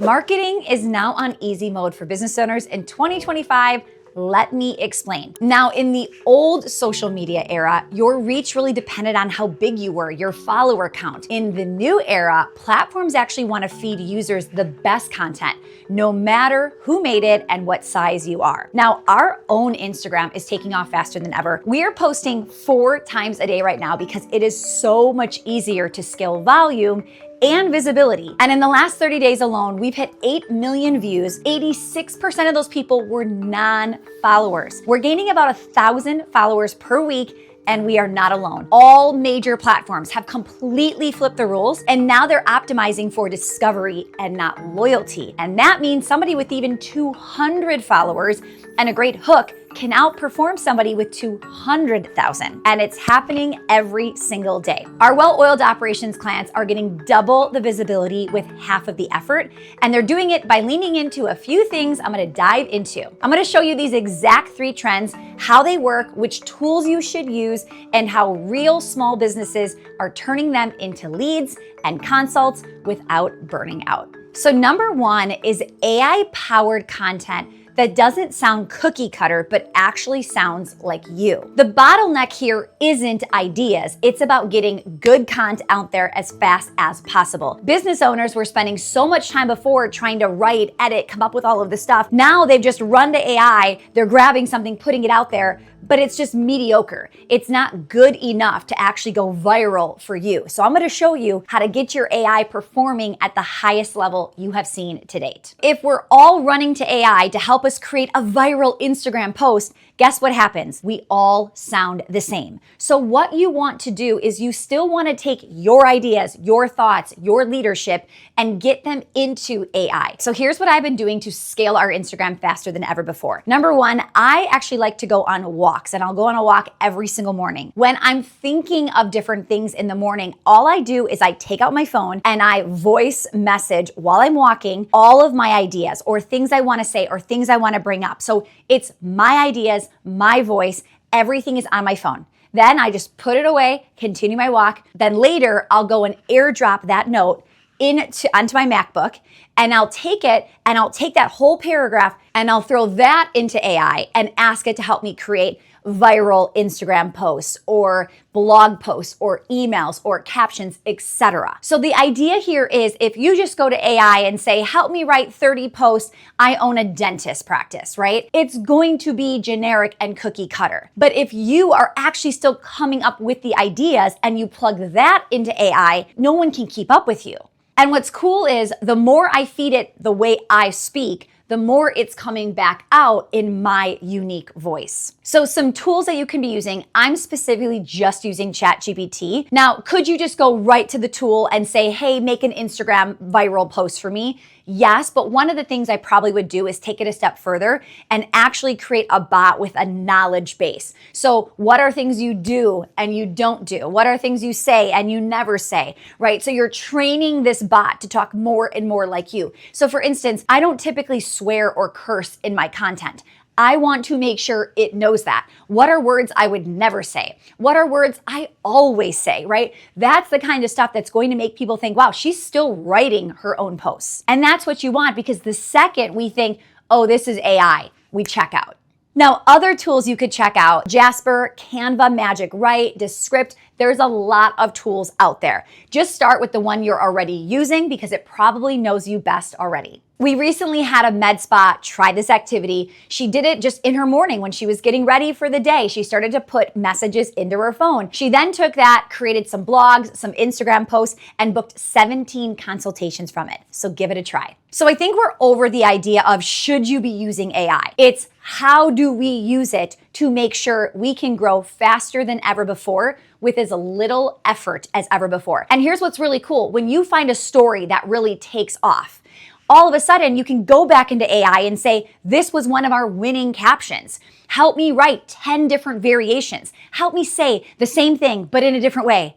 Marketing is now on easy mode for business owners in 2025. Let me explain. Now, in the old social media era, your reach really depended on how big you were, your follower count. In the new era, platforms actually want to feed users the best content, no matter who made it and what size you are. Now, our own Instagram is taking off faster than ever. We are posting 4 times a day right now because it is so much easier to scale volume and visibility. And in the last 30 days alone, we've hit 8 million views. 86% of those people were non-followers. We're gaining about 1,000 followers per week, and we are not alone. All major platforms have completely flipped the rules, and now they're optimizing for discovery and not loyalty. And that means somebody with even 200 followers and a great hook can outperform somebody with 200,000. And it's happening every single day. Our well-oiled operations clients are getting double the visibility with half of the effort. And they're doing it by leaning into a few things I'm gonna dive into. I'm gonna show you these exact 3 trends, how they work, which tools you should use, and how real small businesses are turning them into leads and consults without burning out. So number 1 is AI-powered content that doesn't sound cookie cutter, but actually sounds like you. The bottleneck here isn't ideas. It's about getting good content out there as fast as possible. Business owners were spending so much time before trying to write, edit, come up with all of this stuff. Now they've just run to AI, they're grabbing something, putting it out there, but it's just mediocre. It's not good enough to actually go viral for you. So I'm gonna show you how to get your AI performing at the highest level you have seen to date. If we're all running to AI to help us create a viral Instagram post, guess what happens? We all sound the same. So what you want to do is you still want to take your ideas, your thoughts, your leadership, and get them into AI. So here's what I've been doing to scale our Instagram faster than ever before. Number 1, I actually like to go on walks, and I'll go on a walk every single morning. When I'm thinking of different things in the morning, all I do is I take out my phone and I voice message while I'm walking all of my ideas or things I want to say or things I want to bring up. So it's my ideas, my voice, everything is on my phone. Then I just put it away, continue my walk. Then later I'll go and airdrop that note onto my MacBook, and I'll take it and I'll take that whole paragraph and I'll throw that into AI and ask it to help me create viral Instagram posts or blog posts or emails or captions, etc. So the idea here is if you just go to AI and say, help me write 30 posts, I own a dentist practice, right? It's going to be generic and cookie cutter. But if you are actually still coming up with the ideas and you plug that into AI, no one can keep up with you. And what's cool is the more I feed it the way I speak, the more it's coming back out in my unique voice. So some tools that you can be using, I'm specifically just using ChatGPT. Now, could you just go right to the tool and say, hey, make an Instagram viral post for me? Yes, but one of the things I probably would do is take it a step further and actually create a bot with a knowledge base. So what are things you do and you don't do? What are things you say and you never say, right? So you're training this bot to talk more and more like you. So for instance, I don't typically swear or curse in my content. I want to make sure it knows that. What are words I would never say? What are words I always say, right? That's the kind of stuff that's going to make people think, wow, she's still writing her own posts. And that's what you want, because the second we think, oh, this is AI, we check out. Now, other tools you could check out, Jasper, Canva, Magic Write, Descript, there's a lot of tools out there. Just start with the one you're already using because it probably knows you best already. We recently had a med spa try this activity. She did it just in her morning when she was getting ready for the day. She started to put messages into her phone. She then took that, created some blogs, some Instagram posts, and booked 17 consultations from it. So give it a try. So I think we're over the idea of should you be using AI? It's how do we use it to make sure we can grow faster than ever before with as little effort as ever before. And here's what's really cool. When you find a story that really takes off, all of a sudden you can go back into AI and say, this was one of our winning captions. Help me write 10 different variations. Help me say the same thing, but in a different way.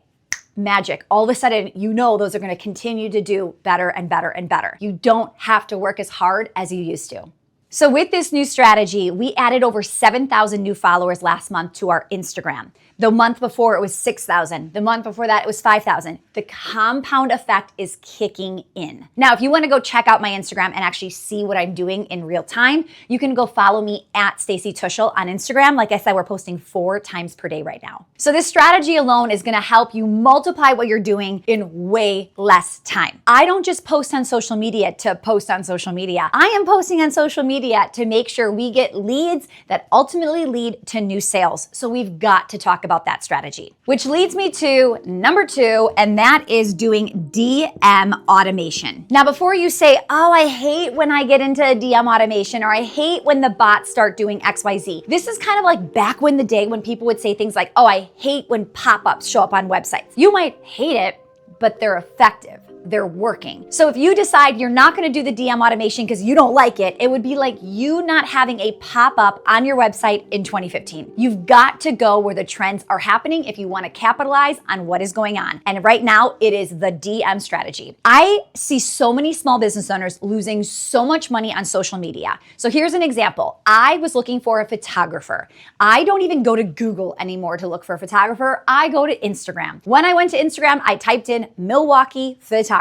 Magic. All of a sudden, you know those are going to continue to do better and better and better. You don't have to work as hard as you used to. So with this new strategy, we added over 7,000 new followers last month to our Instagram. The month before it was 6,000. The month before that it was 5,000. The compound effect is kicking in. Now, if you want to go check out my Instagram and actually see what I'm doing in real time, you can go follow me at Stacy Tuschl on Instagram. Like I said, we're posting 4 times per day right now. So this strategy alone is going to help you multiply what you're doing in way less time. I don't just post on social media to post on social media. I am posting on social media to make sure we get leads that ultimately lead to new sales. So we've got to talk about that strategy, which leads me to number 2, and that is doing DM automation. Now, before you say, oh, I hate when I get into DM automation, or I hate when the bots start doing XYZ. This is kind of like back when the day when people would say things like, oh, I hate when pop-ups show up on websites. You might hate it, but they're effective. They're working. So if you decide you're not going to do the DM automation because you don't like it, it would be like you not having a pop-up on your website in 2015. You've got to go where the trends are happening if you want to capitalize on what is going on. And right now it is the DM strategy. I see so many small business owners losing so much money on social media. So here's an example. I was looking for a photographer. I don't even go to Google anymore to look for a photographer. I go to Instagram. When I went to Instagram, I typed in Milwaukee photographer,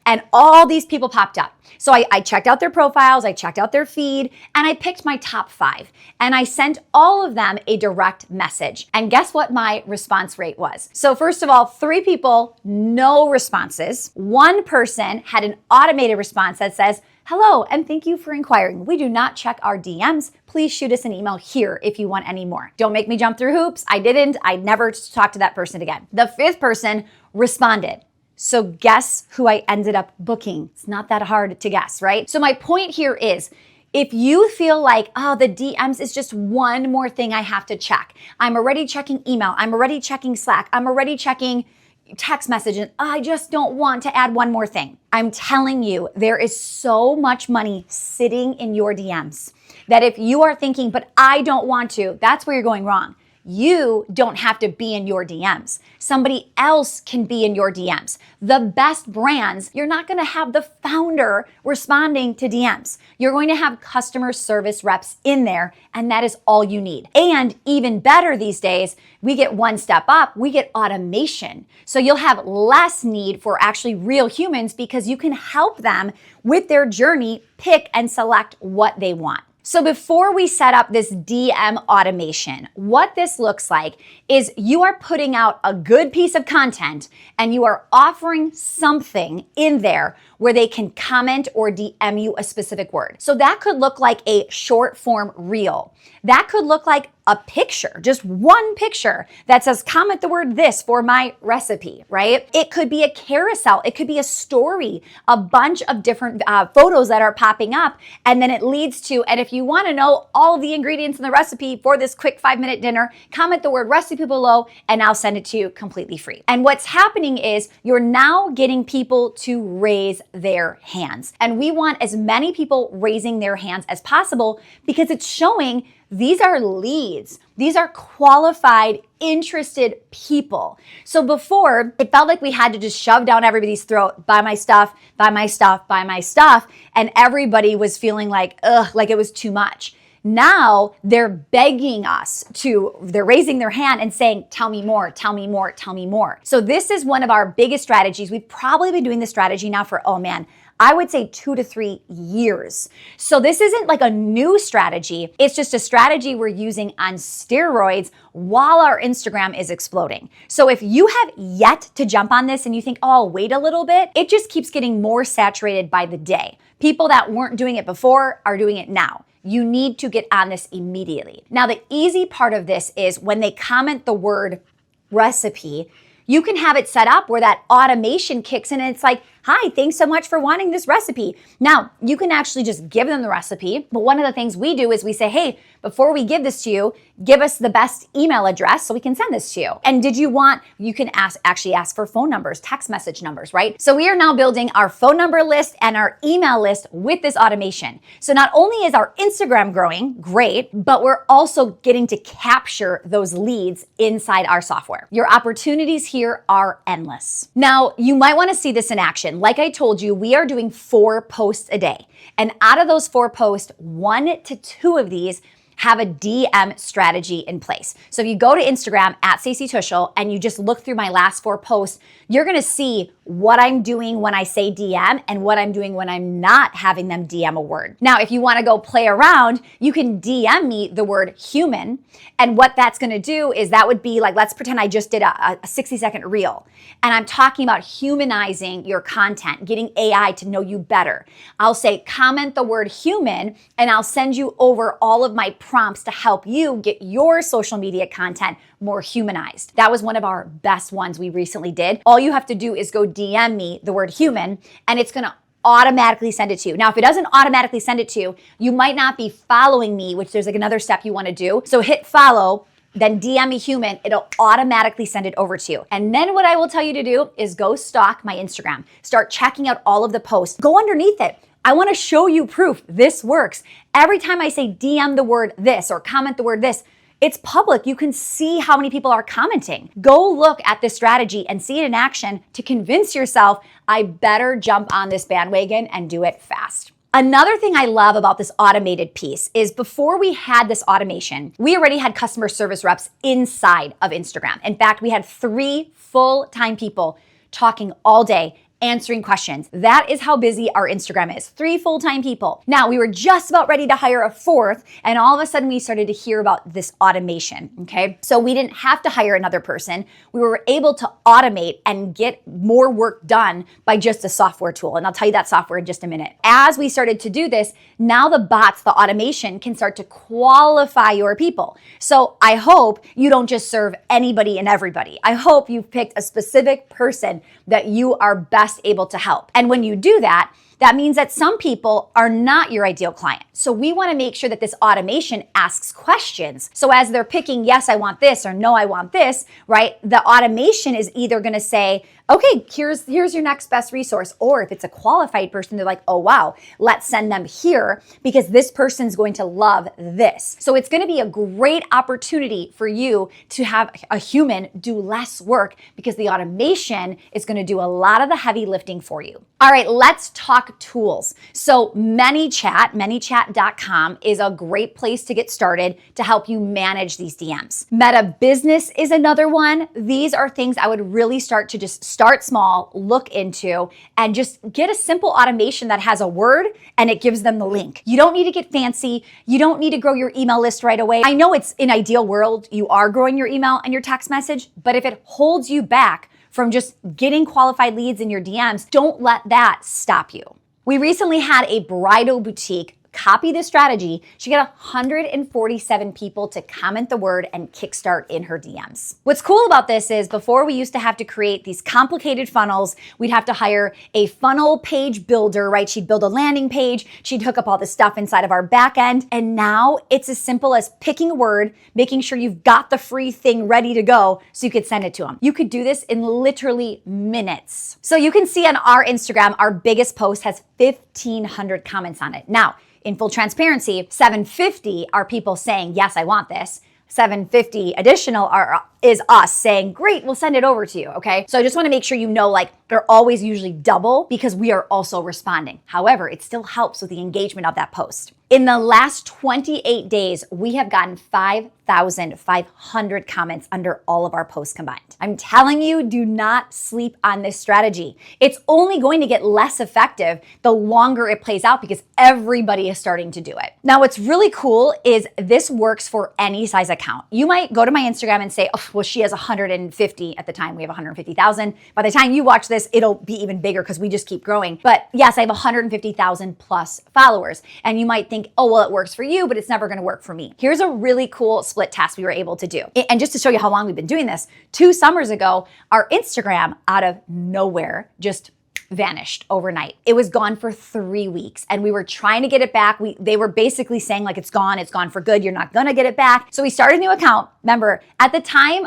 and all these people popped up. So I checked out their profiles, I checked out their feed, and I picked my top 5. And I sent all of them a direct message. And guess what my response rate was? So first of all, 3 people, no responses. 1 person had an automated response that says, hello, and thank you for inquiring. We do not check our DMs. Please shoot us an email here if you want any more. Don't make me jump through hoops. I didn't. I never talked to that person again. The 5th person responded. So guess who I ended up booking? It's not that hard to guess, right? So my point here is, if you feel like, oh, the DMs is just one more thing I have to check. I'm already checking email. I'm already checking Slack. I'm already checking text messages. I just don't want to add one more thing. I'm telling you, there is so much money sitting in your DMs that if you are thinking, but I don't want to, that's where you're going wrong. You don't have to be in your DMs. Somebody else can be in your DMs. The best brands, you're not going to have the founder responding to DMs. You're going to have customer service reps in there, and that is all you need. And even better these days, we get one step up, we get automation. So you'll have less need for actually real humans because you can help them with their journey, pick and select what they want. So before we set up this DM automation, what this looks like is you are putting out a good piece of content and you are offering something in there where they can comment or DM you a specific word. So that could look like a short form reel. That could look like a picture, just one picture that says, comment the word this for my recipe, right? It could be a carousel. It could be a story, a bunch of different photos that are popping up. And then it leads to, and if you want to know all of the ingredients in the recipe for this quick 5-minute dinner, comment the word recipe below and I'll send it to you completely free. And what's happening is you're now getting people to raise their hands. And we want as many people raising their hands as possible because it's showing these are leads. These are qualified, interested people. So before, it felt like we had to just shove down everybody's throat, buy my stuff, buy my stuff, buy my stuff. And everybody was feeling like, ugh, like it was too much. Now they're begging us they're raising their hand and saying, tell me more, tell me more, tell me more. So this is one of our biggest strategies. We've probably been doing this strategy now for, oh man, I would say 2 to 3 years. So this isn't like a new strategy. It's just a strategy we're using on steroids while our Instagram is exploding. So if you have yet to jump on this and you think, oh, I'll wait a little bit, it just keeps getting more saturated by the day. People that weren't doing it before are doing it now. You need to get on this immediately. Now, the easy part of this is when they comment the word recipe, you can have it set up where that automation kicks in and it's like, hi, thanks so much for wanting this recipe. Now, you can actually just give them the recipe, but one of the things we do is we say, hey, before we give this to you, give us the best email address so we can send this to you. And you can actually ask for phone numbers, text message numbers, right? So we are now building our phone number list and our email list with this automation. So not only is our Instagram growing, great, but we're also getting to capture those leads inside our software. Your opportunities here are endless. Now, you might want to see this in action. automation. Like I told you, we are doing 4 posts a day. And out of those 4 posts, 1 to 2 of these have a DM strategy in place. So if you go to Instagram at Stacy Tuschl and you just look through my last 4 posts, you're gonna see what I'm doing when I say DM and what I'm doing when I'm not having them DM a word. Now, if you wanna go play around, you can DM me the word human. And what that's gonna do is that would be like, let's pretend I just did a 60-second reel and I'm talking about humanizing your content, getting AI to know you better. I'll say, comment the word human, and I'll send you over all of my prompts to help you get your social media content more humanized. That was one of our best ones we recently did. All you have to do is go DM me the word human, and it's gonna automatically send it to you. Now, if it doesn't automatically send it to you, you might not be following me, which there's like another step you wanna do. So hit follow, then DM me human, it'll automatically send it over to you. And then what I will tell you to do is go stalk my Instagram. Start checking out all of the posts. Go underneath it. I wanna show you proof this works. Every time I say DM the word this or comment the word this, it's public. You can see how many people are commenting. Go look at this strategy and see it in action to convince yourself, I better jump on this bandwagon and do it fast. Another thing I love about this automated piece is before we had this automation, we already had customer service reps inside of Instagram. In fact, we had 3 full-time people talking all day, answering questions. That is how busy our Instagram is. 3 full-time people. Now, we were just about ready to hire a 4th, and all of a sudden we started to hear about this automation, okay? So we didn't have to hire another person. We were able to automate and get more work done by just a software tool, and I'll tell you that software in just a minute. As we started to do this, now the bots, the automation, can start to qualify your people. So I hope you don't just serve anybody and everybody. I hope you've picked a specific person that you are best able to help. And when you do that, that means that some people are not your ideal client. So we want to make sure that this automation asks questions. So as they're picking, yes, I want this, or no, I want this, right? The automation is either going to say, okay, here's your next best resource. Or if it's a qualified person, they're like, oh, wow, let's send them here because this person's going to love this. So it's going to be a great opportunity for you to have a human do less work because the automation is going to do a lot of the heavy lifting for you. All right, let's talk tools. So ManyChat.com is a great place to get started to help you manage these DMs. Meta Business is another one. These are things I would really start to just start small, look into, and just get a simple automation that has a word and it gives them the link. You don't need to get fancy. You don't need to grow your email list right away. I know it's an ideal world. You are growing your email and your text message, but if it holds you back from just getting qualified leads in your DMs, don't let that stop you. We recently had a bridal boutique copy this strategy. She got 147 people to comment the word and kickstart in her DMs. What's cool about this is before we used to have to create these complicated funnels, we'd have to hire a funnel page builder, right? She'd build a landing page, she'd hook up all the stuff inside of our back end. And now it's as simple as picking a word, making sure you've got the free thing ready to go so you could send it to them. You could do this in literally minutes. So you can see on our Instagram, our biggest post has 1,500 comments on it. Now, in full transparency, 750 are people saying, yes, I want this. 750 additional is us saying, great, we'll send it over to you, okay? So I just wanna make sure you know, like, they're always usually double because we are also responding. However, it still helps with the engagement of that post. In the last 28 days, we have gotten 5,500 comments under all of our posts combined. I'm telling you, do not sleep on this strategy. It's only going to get less effective the longer it plays out because everybody is starting to do it. Now, what's really cool is this works for any size account. You might go to my Instagram and say, oh, well, she has 150 at the time. We have 150,000. By the time you watch this, it'll be even bigger because we just keep growing. But yes, I have 150,000 plus followers. And you might think, oh, well, it works for you, but it's never going to work for me. Here's a really cool split test we were able to do. And just to show you how long we've been doing this, 2 summers ago, our Instagram out of nowhere just vanished overnight. It was gone for 3 weeks and we were trying to get it back. They were basically saying like, it's gone for good. You're not gonna get it back. So we started a new account. Remember at the time,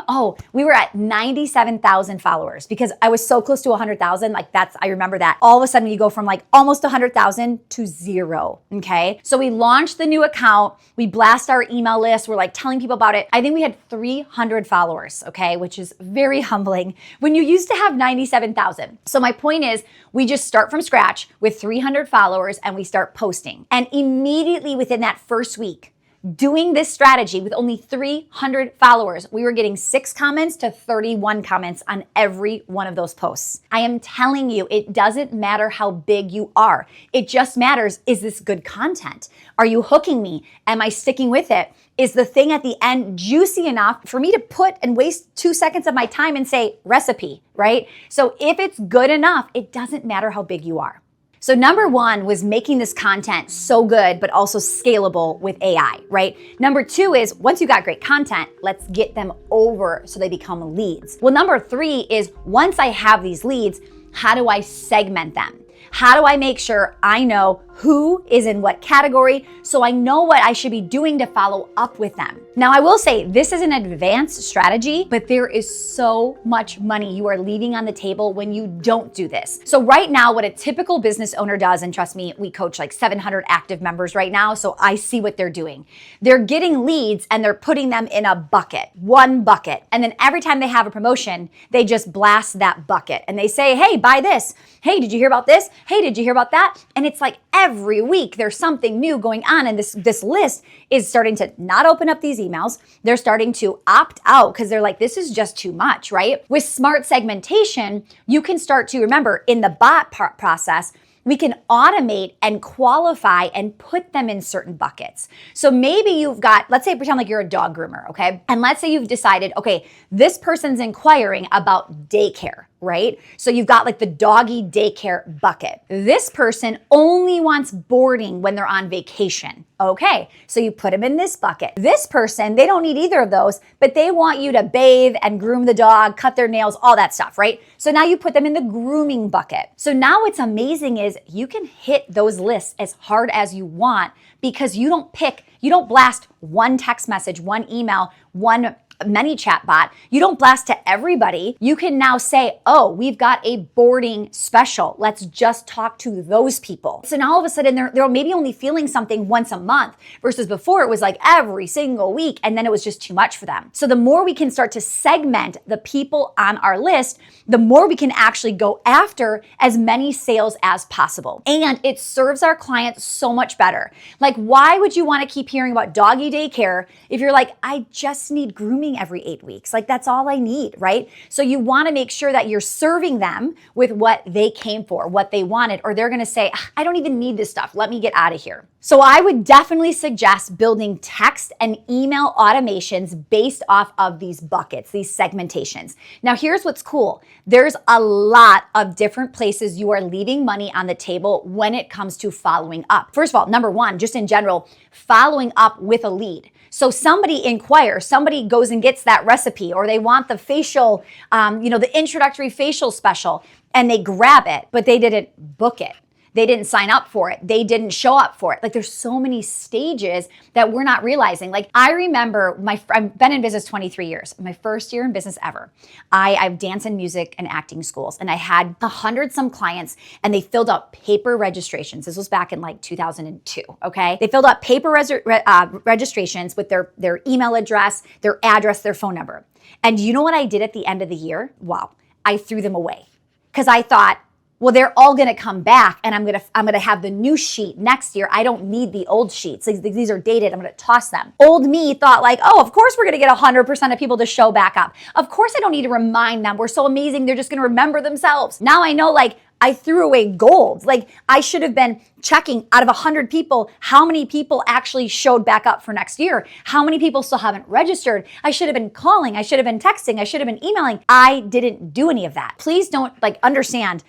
we were at 97,000 followers because I was so close to 100,000. Like I remember that. All of a sudden you go from like almost 100,000 to 0, okay? So we launched the new account. We blast our email list. We're like telling people about it. I think we had 300 followers, okay? Which is very humbling when you used to have 97,000. So my point is, we just start from scratch with 300 followers and we start posting. And immediately within that first week, doing this strategy with only 300 followers, we were getting 6 comments to 31 comments on every one of those posts. I am telling you, it doesn't matter how big you are. It just matters, is this good content? Are you hooking me? Am I sticking with it? Is the thing at the end juicy enough for me to put and waste 2 seconds of my time and say recipe, right? So if it's good enough, it doesn't matter how big you are. So number 1 was making this content so good, but also scalable with AI, right? Number 2 is once you got great content, let's get them over so they become leads. Well, number 3 is once I have these leads, how do I segment them? How do I make sure I know who is in what category so I know what I should be doing to follow up with them? Now, I will say this is an advanced strategy, but there is so much money you are leaving on the table when you don't do this. So right now, what a typical business owner does, and trust me, we coach like 700 active members right now, so I see what they're doing. They're getting leads and they're putting them in a bucket, one bucket. And then every time they have a promotion, they just blast that bucket and they say, hey, buy this. Hey, did you hear about this? Hey, did you hear about that? And it's like every week there's something new going on, and this list is starting to not open up these emails. They're starting to opt out because they're like, this is just too much, right? With smart segmentation, you can start to remember in the bot process, we can automate and qualify and put them in certain buckets. So maybe you've got, let's say, pretend like you're a dog groomer, okay? And let's say you've decided, okay, this person's inquiring about daycare, right? So you've got like the doggy daycare bucket. This person only wants boarding when they're on vacation. Okay, so you put them in this bucket. This person, they don't need either of those, but they want you to bathe and groom the dog, cut their nails, all that stuff, right? So now you put them in the grooming bucket. So now what's amazing is you can hit those lists as hard as you want because you don't blast one text message, one email, one many chat bot. You don't blast to everybody. You can now say, oh, we've got a boarding special. Let's just talk to those people. So now all of a sudden they're maybe only feeling something once a month versus before it was like every single week and then it was just too much for them. So the more we can start to segment the people on our list, the more we can actually go after as many sales as possible. And it serves our clients so much better. Like, why would you want to keep hearing about doggy daycare if you're like, I just need grooming every 8 weeks? Like, that's all I need, right? So you want to make sure that you're serving them with what they came for, what they wanted, or they're going to say, I don't even need this stuff. Let me get out of here. So I would definitely suggest building text and email automations based off of these buckets, these segmentations. Now, here's what's cool. There's a lot of different places you are leaving money on the table when it comes to following up. First of all, number 1, just in general, following up with a lead. So somebody inquires, somebody goes and gets that recipe, or they want the facial, the introductory facial special, and they grab it, but they didn't book it. They didn't sign up for it. They didn't show up for it. Like, there's so many stages that we're not realizing. Like, I remember I've been in business 23 years. My first year in business ever. I've danced in music and acting schools, and I had 100-some clients, and they filled out paper registrations. This was back in like 2002, okay? They filled out paper registrations with their email address, their address, their phone number. And you know what I did at the end of the year? Wow, I threw them away because I thought, well, they're all going to come back and I'm going to have the new sheet next year. I don't need the old sheets. These are dated. I'm going to toss them. Old me thought like, oh, of course we're going to get 100% of people to show back up. Of course I don't need to remind them. We're so amazing. They're just going to remember themselves. Now I know, like, I threw away gold. Like, I should have been checking out of 100 people, how many people actually showed back up for next year? How many people still haven't registered? I should have been calling. I should have been texting. I should have been emailing. I didn't do any of that. Please don't understand.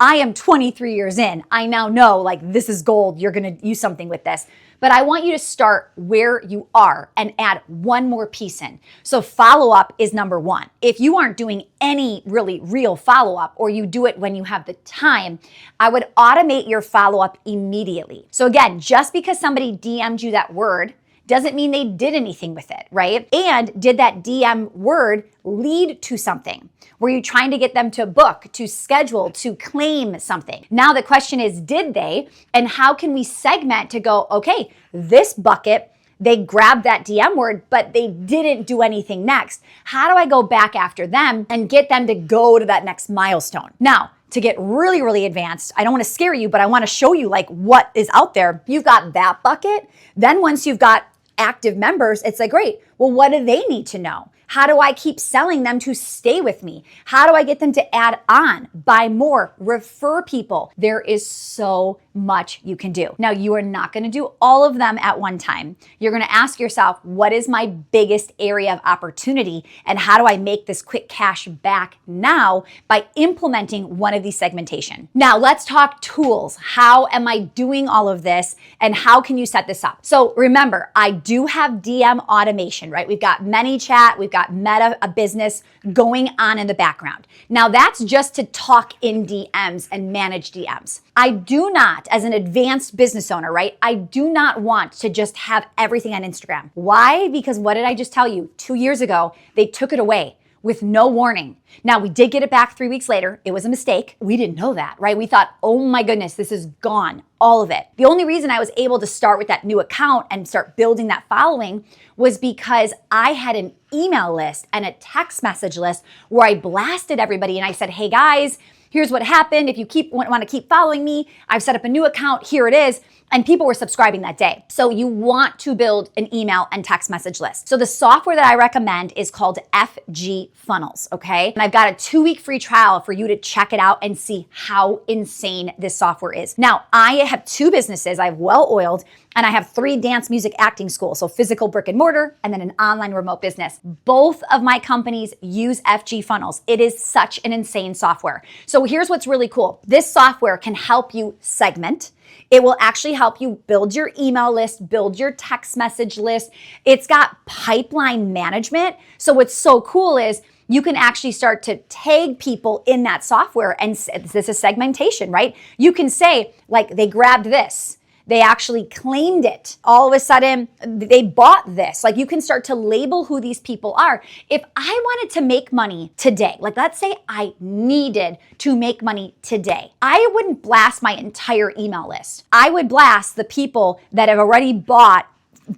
I am 23 years in. I now know, like, this is gold. You're going to use something with this. But I want you to start where you are and add one more piece in. So follow-up is number 1. If you aren't doing any really real follow-up, or you do it when you have the time, I would automate your follow-up immediately. So again, just because somebody DM'd you that word doesn't mean they did anything with it, right? And did that DM word lead to something? Were you trying to get them to book, to schedule, to claim something? Now the question is, did they? And how can we segment to go, okay, this bucket, they grabbed that DM word, but they didn't do anything next. How do I go back after them and get them to go to that next milestone? Now, to get really, really advanced, I don't want to scare you, but I want to show you like what is out there. You've got that bucket. Then once you've got active members, it's like, great. Well, what do they need to know? How do I keep selling them to stay with me? How do I get them to add on, buy more, refer people? There is so much you can do. Now, you are not going to do all of them at one time. You're going to ask yourself, what is my biggest area of opportunity? And how do I make this quick cash back now by implementing one of these segmentation? Now, let's talk tools. How am I doing all of this? And how can you set this up? So remember, I do have DM automation, right? We've got ManyChat, we've got Meta, a business going on in the background. Now that's just to talk in DMs and manage DMs. I do not, as an advanced business owner, right? I do not want to just have everything on Instagram. Why? Because what did I just tell you? 2 years ago, they took it away with no warning. Now, we did get it back 3 weeks later. It was a mistake. We didn't know that, right? We thought, oh my goodness, this is gone, all of it. The only reason I was able to start with that new account and start building that following was because I had an email list and a text message list where I blasted everybody and I said, hey guys, here's what happened. If you want to keep following me, I've set up a new account. Here it is. And people were subscribing that day. So you want to build an email and text message list. So the software that I recommend is called FG Funnels, okay? And I've got a 2-week free trial for you to check it out and see how insane this software is. Now, I have 2 businesses. I have Well Oiled, and I have 3 dance music acting schools. So physical brick and mortar, and then an online remote business. Both of my companies use FG Funnels. It is such an insane software. So here's what's really cool. This software can help you segment. It will actually help you build your email list, build your text message list. It's got pipeline management. So what's so cool is you can actually start to tag people in that software, and this is segmentation, right? You can say, like, they grabbed this. They actually claimed it. All of a sudden, they bought this. Like, you can start to label who these people are. If I wanted to make money today, like let's say I needed to make money today, I wouldn't blast my entire email list. I would blast the people that have already bought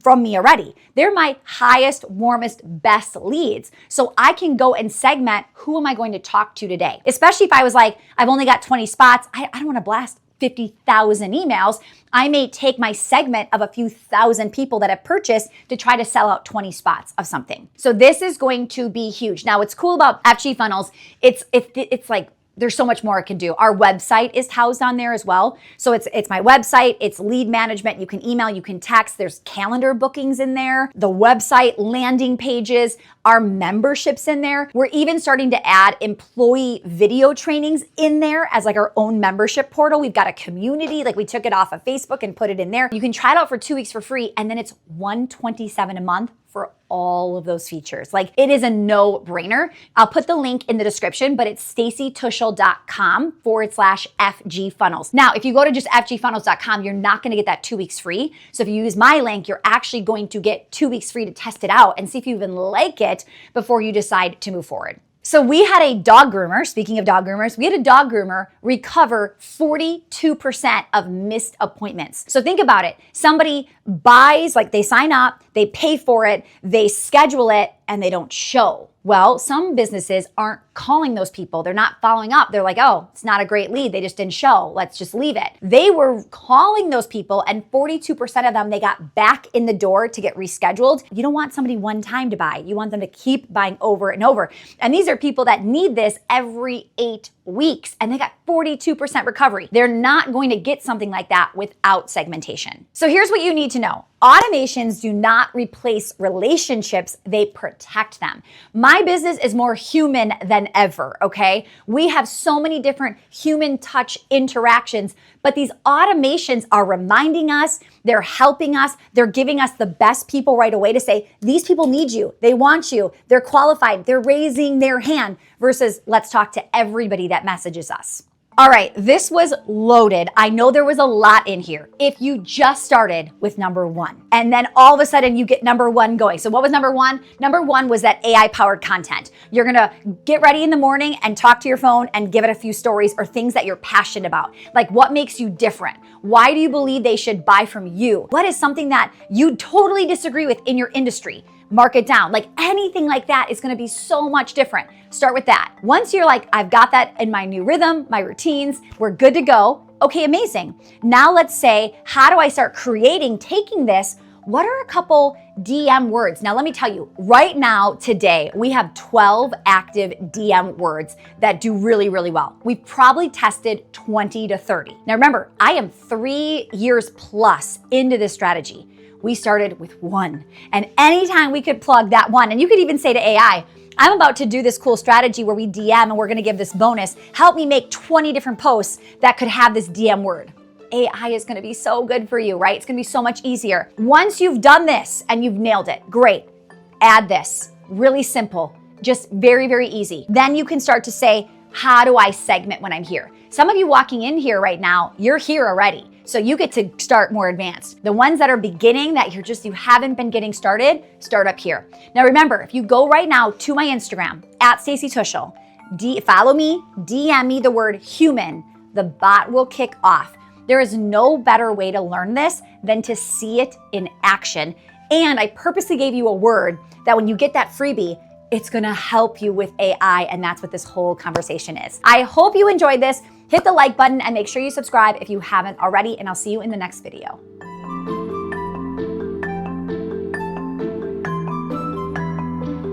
from me already. They're my highest, warmest, best leads. So I can go and segment, who am I going to talk to today? Especially if I was like, I've only got 20 spots. I don't want to blast 50,000 emails. I may take my segment of a few thousand people that have purchased to try to sell out 20 spots of something. So this is going to be huge. Now, what's cool about FG Funnels, it's like, there's so much more it can do. Our website is housed on there as well. So it's my website, it's lead management. You can email, you can text, there's calendar bookings in there, the website landing pages, our memberships in there. We're even starting to add employee video trainings in there as like our own membership portal. We've got a community, like we took it off of Facebook and put it in there. You can try it out for 2 weeks for free, and then it's $127 a month for all of those features. Like, it is a no-brainer. I'll put the link in the description, but it's stacytuschl.com/FG Funnels. Now, if you go to just fgfunnels.com, you're not gonna get that 2 weeks free. So if you use my link, you're actually going to get 2 weeks free to test it out and see if you even like it before you decide to move forward. So we had a dog groomer, speaking of dog groomers, we had a dog groomer recover 42% of missed appointments. So think about it. Somebody buys, like they sign up, they pay for it, they schedule it, and they don't show. Well, some businesses aren't calling those people. They're not following up. They're like, oh, it's not a great lead. They just didn't show. Let's just leave it. They were calling those people, and 42% of them, they got back in the door to get rescheduled. You don't want somebody one time to buy. You want them to keep buying over and over. And these are people that need this every 8 weeks, and they got 42% recovery. They're not going to get something like that without segmentation. So here's what you need to know. Automations do not replace relationships, they protect them. My business is more human than ever, okay? We have so many different human touch interactions, but these automations are reminding us, they're helping us, they're giving us the best people right away to say, these people need you, they want you, they're qualified, they're raising their hand, versus let's talk to everybody that messages us. All right, this was loaded. I know there was a lot in here. If you just started with number 1 and then all of a sudden you get number 1 going. So what was number 1? Number 1 was that AI powered content. You're gonna get ready in the morning and talk to your phone and give it a few stories or things that you're passionate about. Like, what makes you different? Why do you believe they should buy from you? What is something that you totally disagree with in your industry? mark it down. Like anything like that is gonna be so much different. Start with that. Once you're like, I've got that in my new rhythm, my routines, we're good to go. Okay, amazing. Now let's say, how do I start creating, taking this? What are a couple DM words? Now, let me tell you, right now, today, we have 12 active DM words that do really, really well. We've probably tested 20 to 30. Now, remember, I am 3 years plus into this strategy. We started with one. And anytime we could plug that one, and you could even say to AI, I'm about to do this cool strategy where we DM and we're gonna give this bonus. Help me make 20 different posts that could have this DM word. AI is gonna be so good for you, right? It's gonna be so much easier. Once you've done this and you've nailed it, great. Add this, really simple, just very, very easy. Then you can start to say, how do I segment when I'm here? Some of you walking in here right now, you're here already. So you get to start more advanced. The ones that are beginning that you haven't been getting started, start up here. Now remember, if you go right now to my Instagram, @Stacy Tuschl, follow me, DM me the word human, the bot will kick off. There is no better way to learn this than to see it in action. And I purposely gave you a word that when you get that freebie, it's gonna help you with AI, and that's what this whole conversation is. I hope you enjoyed this. Hit the like button and make sure you subscribe if you haven't already, and I'll see you in the next video.